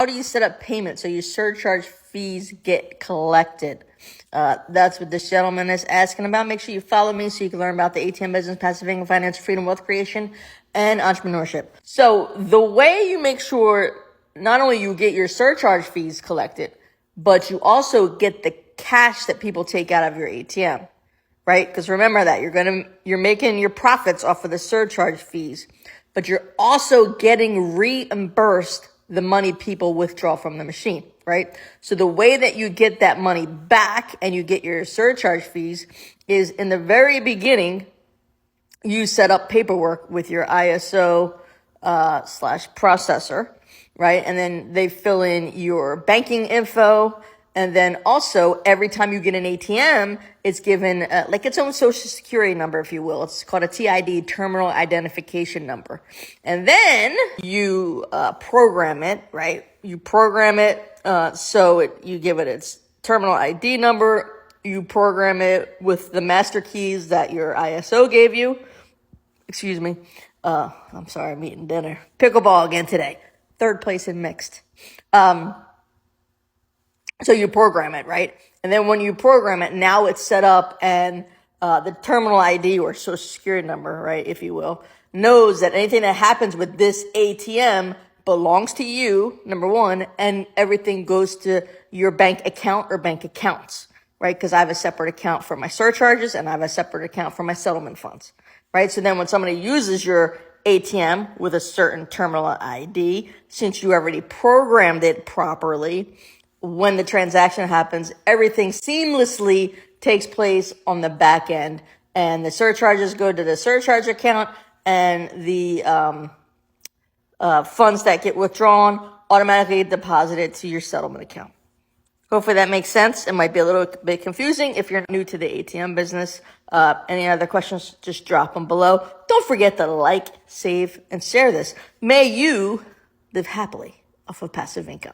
How do you set up payment so your surcharge fees get collected? That's what this gentleman is asking about. Make sure you follow me so you can learn about the ATM business, passive income, financial freedom, wealth creation, and entrepreneurship. So the way you make sure not only you get your surcharge fees collected, but you also get the cash that people take out of your ATM, right? Because remember that you're making your profits off of the surcharge fees, but you're also getting reimbursed the money people withdraw from the machine, right? So the way that you get that money back and you get your surcharge fees is in the very beginning, you set up paperwork with your ISO slash processor, right? And then they fill in your banking info. And then also every time you get an ATM, it's given like its own social security number, if you will. It's called a TID, terminal identification number. And then you program it, right? You program it you give it its terminal ID number. You program it with the master keys that your ISO gave you. Excuse me. I'm sorry, I'm eating dinner. Pickleball again today. Third place in mixed. So you program it, right? And then when you program it, now it's set up and the terminal ID or social security number, right, if you will, knows that anything that happens with this ATM belongs to you, number one, and everything goes to your bank account or bank accounts, right? Because I have a separate account for my surcharges and I have a separate account for my settlement funds, right? So then when somebody uses your ATM with a certain terminal ID, since you already programmed it properly, when the transaction happens, everything seamlessly takes place on the back end, and the surcharges go to the surcharge account, and the funds that get withdrawn automatically get deposited to your settlement account. Hopefully that makes sense. It might be a little bit confusing if you're new to the ATM business. Any other questions, just drop them below. Don't forget to like, save, and share this. May you live happily off of passive income.